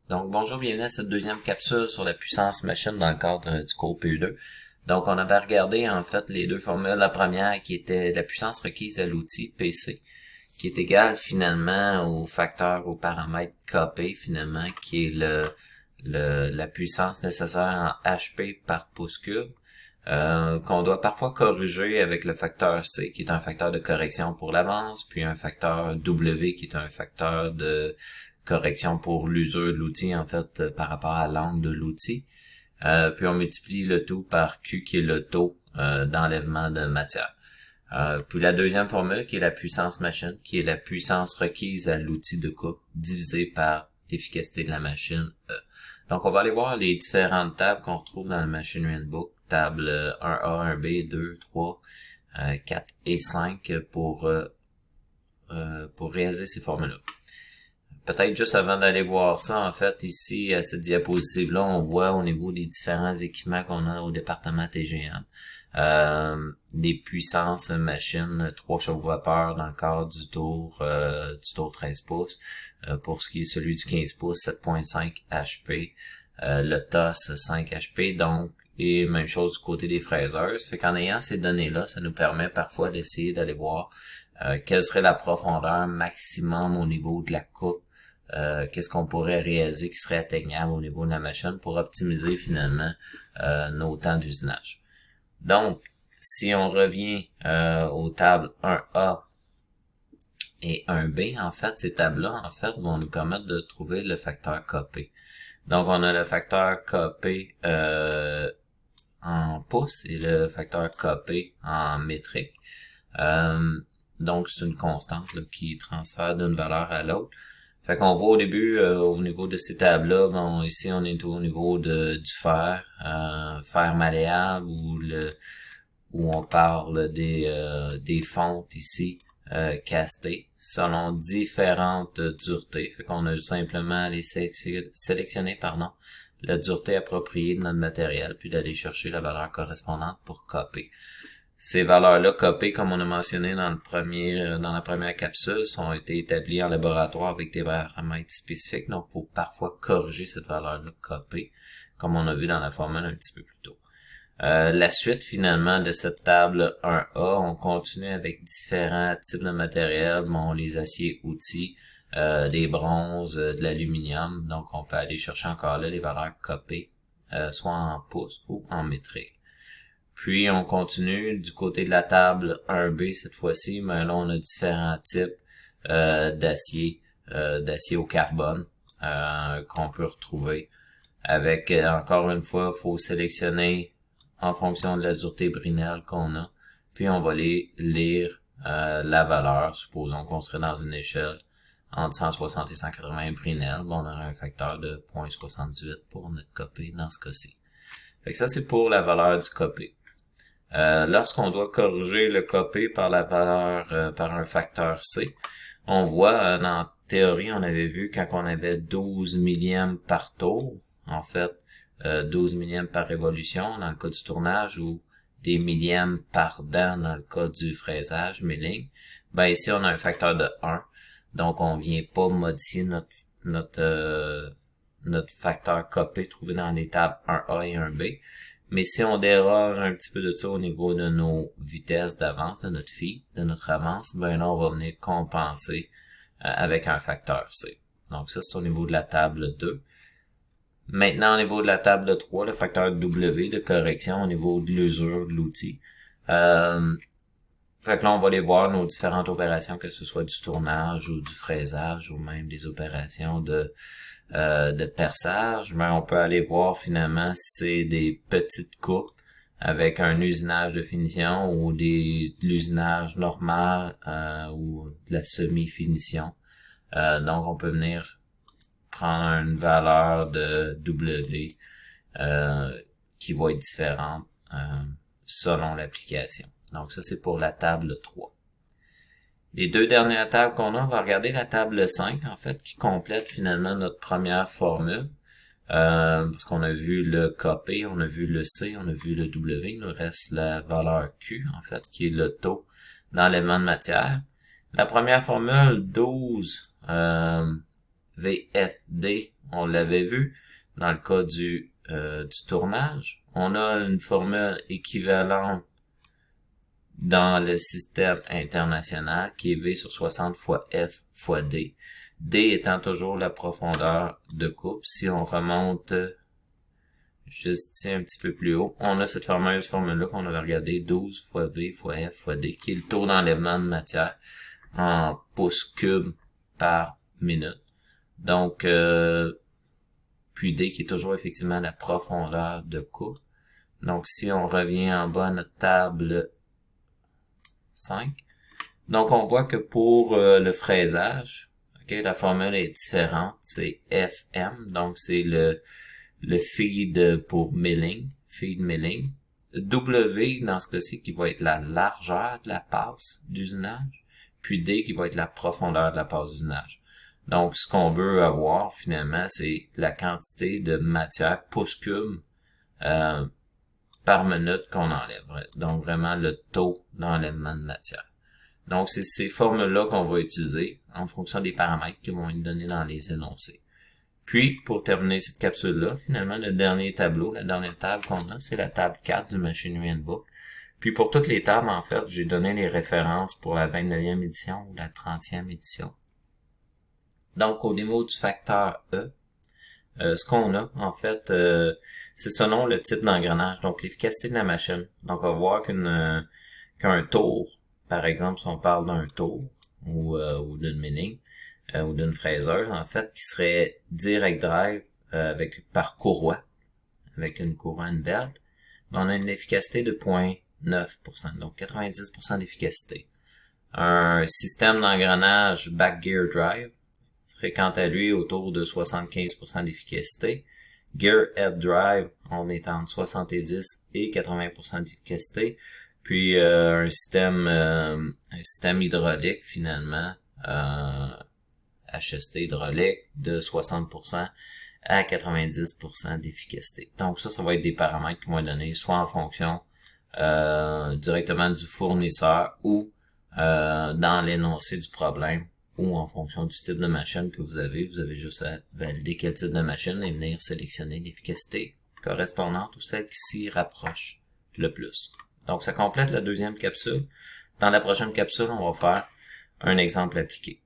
Donc bonjour, bienvenue à cette deuxième capsule sur la puissance machine dans le cadre du cours PE2. Donc on avait regardé en fait les deux formules. La première qui était la puissance requise à l'outil PC, qui est égale finalement au facteur, au paramètre KP finalement, qui est la puissance nécessaire en HP par pouce cube, qu'on doit parfois corriger avec le facteur C, qui est un facteur de correction pour l'avance, puis un facteur W, qui est un facteur de correction pour l'usure de l'outil, en fait, par rapport à l'angle de l'outil. Puis on multiplie le tout par Q, qui est le taux d'enlèvement de matière. Puis la deuxième formule, qui est la puissance machine, qui est la puissance requise à l'outil de coupe, divisée par l'efficacité de la machine E. Donc on va aller voir les différentes tables qu'on retrouve dans le Machinery Handbook, table 1A, 1B, 2, 3, 4 et 5 pour réaliser ces formules-là. Peut-être juste avant d'aller voir ça, en fait, ici, à cette diapositive-là, on voit au niveau des différents équipements qu'on a au département TGM, des puissances machines, 3 chevaux vapeur dans le cadre du tour 13 pouces. Pour ce qui est celui du 15 pouces, 7.5 HP, le TOS 5 HP, donc, et même chose du côté des fraiseuses. Fait qu'en ayant ces données-là, ça nous permet parfois d'essayer d'aller voir quelle serait la profondeur maximum au niveau de la coupe. Qu'est-ce qu'on pourrait réaliser qui serait atteignable au niveau de la machine pour optimiser finalement nos temps d'usinage. Donc, si on revient aux tables 1A et 1B, en fait, ces tables-là, en fait, vont nous permettre de trouver le facteur KP. Donc, on a le facteur KP en pouces et le facteur KP en métrique. Donc, c'est une constante là, qui transfère d'une valeur à l'autre. Fait qu'on voit au début, au niveau de ces tables-là, bon, ici on est au niveau du fer, fer malléable, où on parle des fontes ici, castées, selon différentes duretés. Fait qu'on a simplement à aller sélectionner, la dureté appropriée de notre matériel, puis d'aller chercher la valeur correspondante pour copier. Ces valeurs-là, copées, comme on a mentionné dans la première capsule, ont été établies en laboratoire avec des paramètres spécifiques, donc il faut parfois corriger cette valeur-là copée, comme on a vu dans la formule un petit peu plus tôt. La suite, finalement, de cette table 1A, on continue avec différents types de matériel, bon, les aciers outils, des bronzes, de l'aluminium, donc on peut aller chercher encore là les valeurs copées, soit en pouces ou en métrique. Puis, on continue du côté de la table 1B cette fois-ci, mais là, on a différents types d'acier au carbone qu'on peut retrouver. Avec, encore une fois, il faut sélectionner en fonction de la dureté Brinell qu'on a. Puis, on va aller lire la valeur. Supposons qu'on serait dans une échelle entre 160 et 180 Brinell. Bon, on aurait un facteur de 0.78 pour notre copé dans ce cas-ci. Fait que ça, c'est pour la valeur du copé. Lorsqu'on doit corriger le copé par la valeur par un facteur C, on voit en théorie, on avait vu quand on avait 12 millièmes par tour, en fait 12 millièmes par révolution dans le cas du tournage ou des millièmes par dent dans le cas du fraisage milling. Ben ici on a un facteur de 1, donc on vient pas modifier notre facteur copé trouvé dans les tables 1A et 1B. Mais si on déroge un petit peu de ça au niveau de nos vitesses d'avance, de notre feed, de notre avance, ben là, on va venir compenser avec un facteur C. Donc ça, c'est au niveau de la table 2. Maintenant, au niveau de la table 3, le facteur W de correction au niveau de l'usure de l'outil. Fait que là, on va aller voir nos différentes opérations, que ce soit du tournage ou du fraisage ou même des opérations de perçage, mais on peut aller voir finalement si c'est des petites coupes avec un usinage de finition ou de l'usinage normal ou de la semi-finition. Donc on peut venir prendre une valeur de W qui va être différente selon l'application. Donc ça c'est pour la table 3. Les deux dernières tables qu'on a, on va regarder la table 5, en fait, qui complète finalement notre première formule. Parce qu'on a vu le KP, on a vu le C, on a vu le W, il nous reste la valeur Q, en fait, qui est le taux d'enlèvement de matière. La première formule, 12 VFD On l'avait vu dans le cas du tournage. On a une formule équivalente dans le système international qui est V sur 60 fois F fois D. D étant toujours la profondeur de coupe. Si on remonte juste ici un petit peu plus haut, on a cette fameuse formule-là qu'on avait regardée, 12 fois V fois F fois D, qui est le taux d'enlèvement de matière en pouces cubes par minute. Donc, puis D qui est toujours effectivement la profondeur de coupe. Donc, si on revient en bas à notre table 5, donc on voit que pour le fraisage, la formule est différente, c'est FM, donc c'est le feed pour milling, feed milling. W, dans ce cas-ci, qui va être la largeur de la passe d'usinage, puis D qui va être la profondeur de la passe d'usinage. Donc, ce qu'on veut avoir, finalement, c'est la quantité de matière pouce cube par minute qu'on enlève. Donc, vraiment, le taux d'enlèvement de matière. Donc, c'est ces formules-là qu'on va utiliser en fonction des paramètres qui vont être donnés dans les énoncés. Puis, pour terminer cette capsule-là, finalement, le dernier tableau, la dernière table qu'on a, c'est la table 4 du Machinery Handbook. Puis, pour toutes les tables, en fait, j'ai donné les références pour la 29e édition ou la 30e édition. Donc, au niveau du facteur E, ce qu'on a, en fait, c'est selon le type d'engrenage, donc l'efficacité de la machine. Donc, on va voir qu'un tour, par exemple, si on parle d'un tour ou d'une milling ou d'une fraiseuse, en fait, qui serait direct drive par courroie, avec une courroie belt, on a une efficacité de 0.9%, donc 90% d'efficacité. Un système d'engrenage back gear drive serait quant à lui autour de 75% d'efficacité. Gear head drive, on est entre 70 et 80% d'efficacité. Puis un système hydraulique finalement, HST hydraulique de 60% à 90% d'efficacité. Donc ça va être des paramètres qui vont être donnés soit en fonction directement du fournisseur ou dans l'énoncé du problème, ou en fonction du type de machine que vous avez juste à valider quel type de machine et venir sélectionner l'efficacité correspondante ou celle qui s'y rapproche le plus. Donc, ça complète la deuxième capsule. Dans la prochaine capsule, on va faire un exemple appliqué.